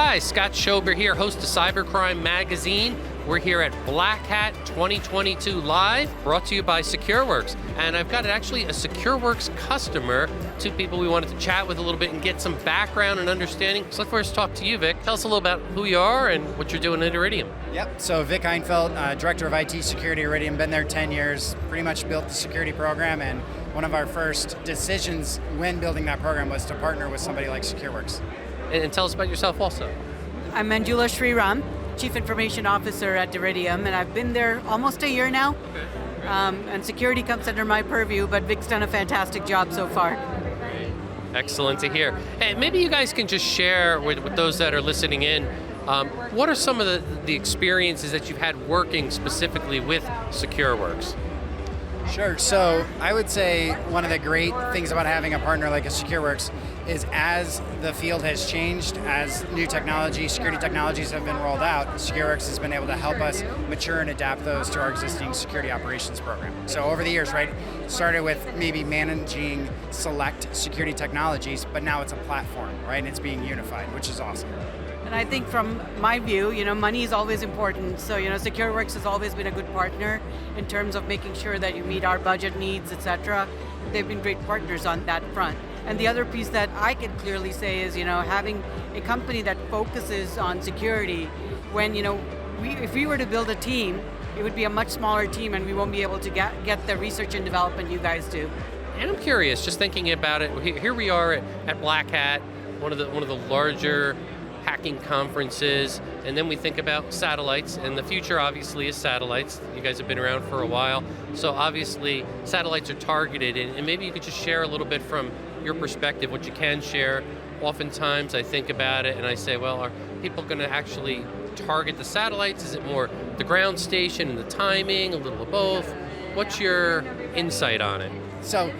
guys, Scott Schober here, host of Cybercrime magazine. We're here at Black Hat 2022 Live, brought to you by Secureworks. And I've got actually a Secureworks customer, two people we wanted to chat with a little bit and get some background and understanding. So let's first talk to you, Vic. Tell us a little about who you are and what you're doing at Iridium. Yep, so Vic Einfeld, Director of IT Security at Iridium, been there 10 years, pretty much built the security program, and one of our first decisions when building that program was to partner with somebody like Secureworks. And tell us about yourself also. I'm Manjula Sriram, Chief Information Officer at Iridium, and I've been there almost a year now. Okay. And security comes under my purview, but Vic's done a fantastic job so far. Excellent to hear. And maybe you guys can just share with those that are listening in, what are some of the experiences that you've had working specifically with Secureworks? Sure, so I would say one of the great things about having a partner like a Secureworks is as the field has changed, as new technology, security technologies have been rolled out, Secureworks has been able to help us mature and adapt those to our existing security operations program. So over the years, right, started with maybe managing select security technologies, but now it's a platform, right, and it's being unified, which is awesome. And I think from my view, money is always important. So, Secureworks has always been a good partner in terms of making sure that you meet our budget needs, etc. They've been great partners on that front. And the other piece that I can clearly say is, having a company that focuses on security, when, if we were to build a team, it would be a much smaller team and we won't be able to get the research and development you guys do. And I'm curious, just thinking about it, here we are at Black Hat, one of the larger hacking conferences, and then we think about satellites, and the future obviously is satellites. You guys have been around for a while, so obviously satellites are targeted, and maybe you could just share a little bit from your perspective, what you can share. Oftentimes I think about it and I say, well, are people going to actually target the satellites? Is it more the ground station and the timing, a little of both? What's your insight on it? So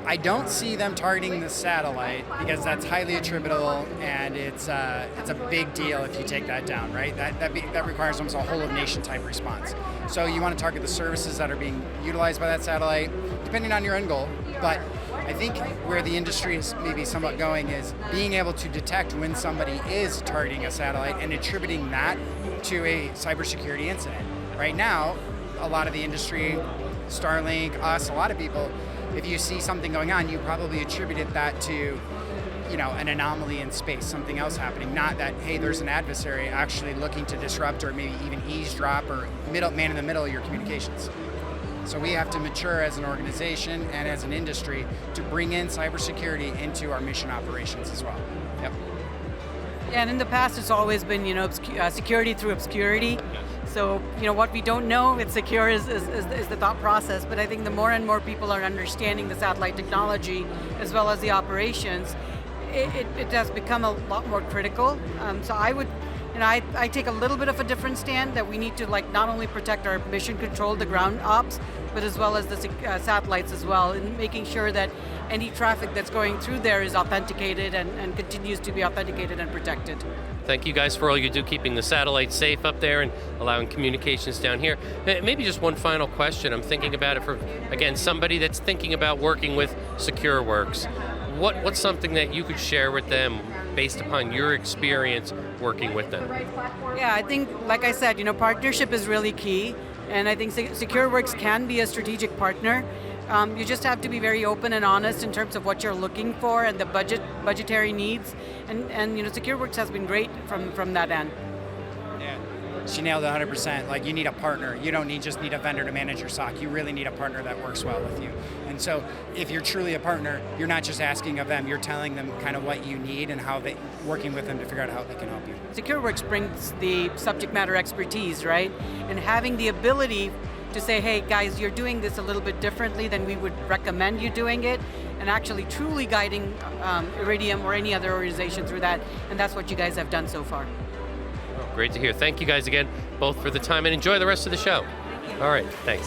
I don't see them targeting the satellite because that's highly attributable and it's a big deal if you take that down, right? That requires almost a whole of nation type response. So you want to target the services that are being utilized by that satellite, depending on your end goal. But I think where the industry is maybe somewhat going is being able to detect when somebody is targeting a satellite and attributing that to a cybersecurity incident. Right now, a lot of the industry, Starlink, us, a lot of people, if you see something going on, you probably attributed that to, an anomaly in space, something else happening. Not that, hey, there's an adversary actually looking to disrupt or maybe even eavesdrop or man in the middle of your communications. So we have to mature as an organization and as an industry to bring in cybersecurity into our mission operations as well. Yep. Yeah, and in the past it's always been, security through obscurity. So, what we don't know, it's secure is the thought process, but I think the more and more people are understanding the satellite technology as well as the operations, it has become a lot more critical. So I would, I take a little bit of a different stand that we need to not only protect our mission control, the ground ops, but as well as the satellites as well, and making sure that any traffic that's going through there is authenticated and continues to be authenticated and protected. Thank you guys for all you do, keeping the satellites safe up there and allowing communications down here. Maybe just one final question. I'm thinking about it for, again, somebody that's thinking about working with Secureworks. What's something that you could share with them based upon your experience working with them? Yeah, I think, like I said, partnership is really key, and I think Secureworks can be a strategic partner. You just have to be very open and honest in terms of what you're looking for and the budgetary needs, and Secureworks has been great from that end. Yeah, she nailed it 100%. You need a partner. You don't just need a vendor to manage your SOC. You really need a partner that works well with you. And so if you're truly a partner, you're not just asking of them, you're telling them kind of what you need and working with them to figure out how they can help you. Secureworks brings the subject matter expertise, right? And having the ability to say, hey guys, you're doing this a little bit differently than we would recommend you doing it, and actually truly guiding Iridium or any other organization through that, and that's what you guys have done so far. Oh, great to hear. Thank you guys again, both for the time, and enjoy the rest of the show. All right, thanks.